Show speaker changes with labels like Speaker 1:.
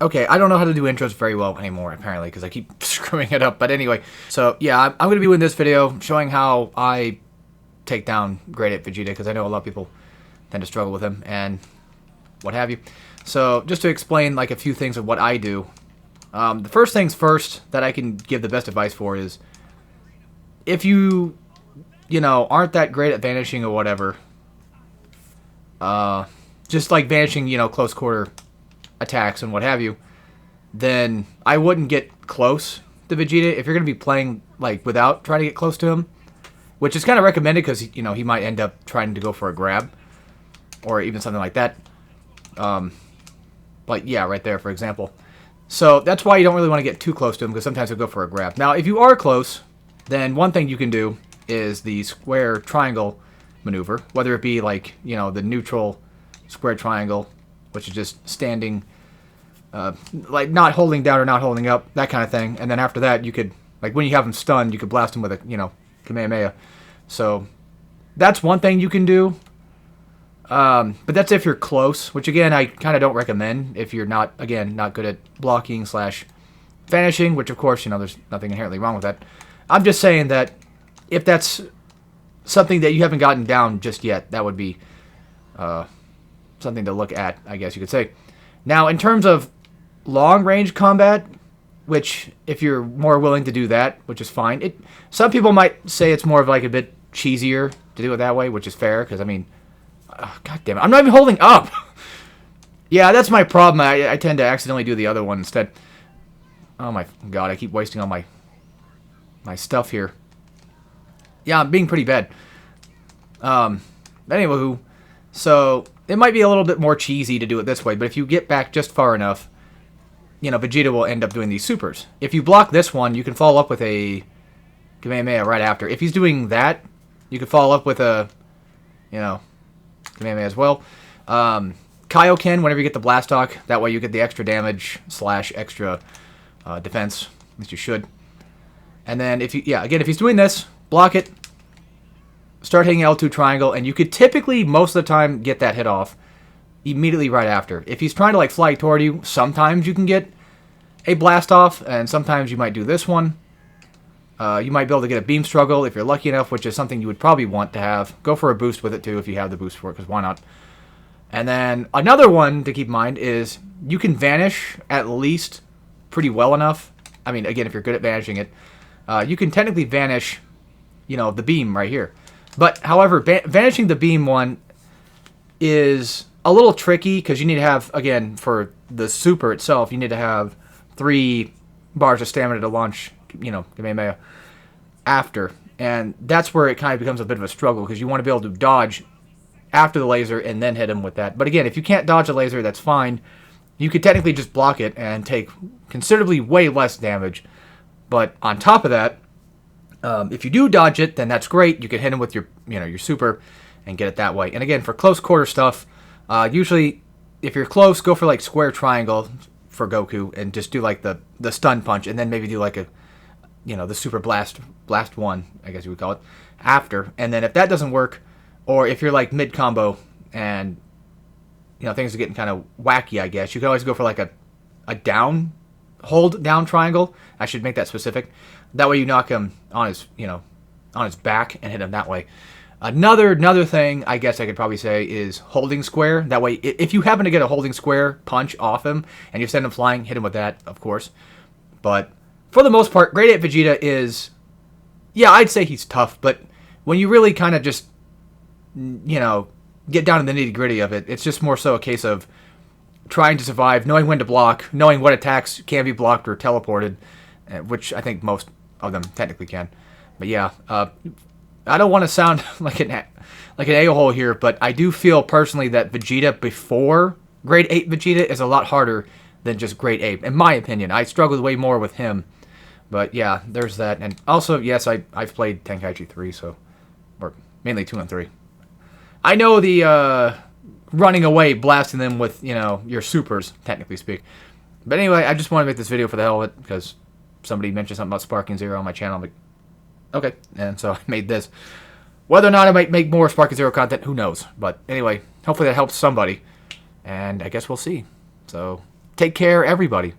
Speaker 1: Okay, I don't know how to do intros very well anymore, apparently, because I keep screwing it up. But anyway, so yeah, I'm going to be doing this video showing how I take down Grade 8 Vegeta, because I know a lot of people tend to struggle with him and what have you. So just to explain like a few things of what I do, the first things first that I can give the best advice for is if you aren't that great at vanishing or whatever, just like vanishing, close quarter attacks and what have you, then I wouldn't get close to Vegeta if you're going to be playing like without trying to get close to him, which is kind of recommended because he might end up trying to go for a grab or even something like that. Like yeah, right there for example. So that's why you don't really want to get too close to him because sometimes he'll go for a grab. Now if you are close, then one thing you can do is the square triangle maneuver, whether it be like the neutral square triangle, which is just standing, like not holding down or not holding up, that kind of thing. And then after that, you could, like when you have him stunned, you could blast him with a, Kamehameha. So that's one thing you can do. But that's if you're close, which again, I kind of don't recommend if you're not good at blocking / vanishing, which of course, there's nothing inherently wrong with that. I'm just saying that if that's something that you haven't gotten down just yet, that would be, something to look at, I guess you could say. Now, in terms of long-range combat, which if you're more willing to do that, which is fine. Some people might say it's more of like a bit cheesier to do it that way, which is fair, because I mean, God damn it, I'm not even holding up. Yeah, that's my problem. I tend to accidentally do the other one instead. Oh my God, I keep wasting all my stuff here. Yeah, I'm being pretty bad. Anywho, so it might be a little bit more cheesy to do it this way, but if you get back just far enough, Vegeta will end up doing these supers. If you block this one, you can follow up with a Kamehameha right after. If he's doing that, you can follow up with a, Kamehameha as well. Kaioken, whenever you get the Blastock, that way you get the extra damage / extra defense. At least you should. And then if he's doing this, block it, start hitting L2 triangle, and you could typically, most of the time, get that hit off immediately right after. If he's trying to like fly toward you, sometimes you can get a blast off, and sometimes you might do this one. You might be able to get a beam struggle if you're lucky enough, which is something you would probably want to have. Go for a boost with it too if you have the boost for it, because why not? And then another one to keep in mind is you can vanish at least pretty well enough. I mean, again, if you're good at vanishing it, you can technically vanish, the beam right here. But, however, vanishing the beam one is a little tricky because you need to have, again, for the super itself, you need to have 3 bars of stamina to launch, Kamehameha after. And that's where it kind of becomes a bit of a struggle because you want to be able to dodge after the laser and then hit him with that. But again, if you can't dodge the laser, that's fine. You could technically just block it and take considerably way less damage. But on top of that, if you do dodge it, then that's great. You can hit him with your, your super and get it that way. And again, for close quarter stuff, usually if you're close, go for like square triangle for Goku and just do like the stun punch, and then maybe do like a, the super blast one, I guess you would call it, after. And then if that doesn't work, or if you're like mid combo and things are getting kind of wacky, I guess you can always go for like a down. Hold down triangle. I should make that specific. That way you knock him on his, on his back and hit him that way. Another thing I guess I could probably say is holding square. That way, if you happen to get a holding square punch off him and you send him flying, hit him with that, of course. But for the most part, Grade 8 Vegeta is, yeah, I'd say he's tough. But when you really kind of just, get down to the nitty gritty of it, it's just more so a case of trying to survive, knowing when to block, knowing what attacks can be blocked or teleported, which I think most of them technically can. But yeah, I don't want to sound like an a-hole here, but I do feel personally that Vegeta before Grade 8 Vegeta is a lot harder than just Grade 8, in my opinion. I struggled way more with him. But yeah, there's that. And also, yes, I've played Tenkaichi 3, or mainly 2 and 3. I know the running away, blasting them with, your supers, technically speak. But anyway, I just want to make this video for the hell of it, because somebody mentioned something about Sparking Zero on my channel. I'm like, okay, and so I made this. Whether or not I might make more Sparking Zero content, who knows? But anyway, hopefully that helps somebody, and I guess we'll see. So, take care, everybody.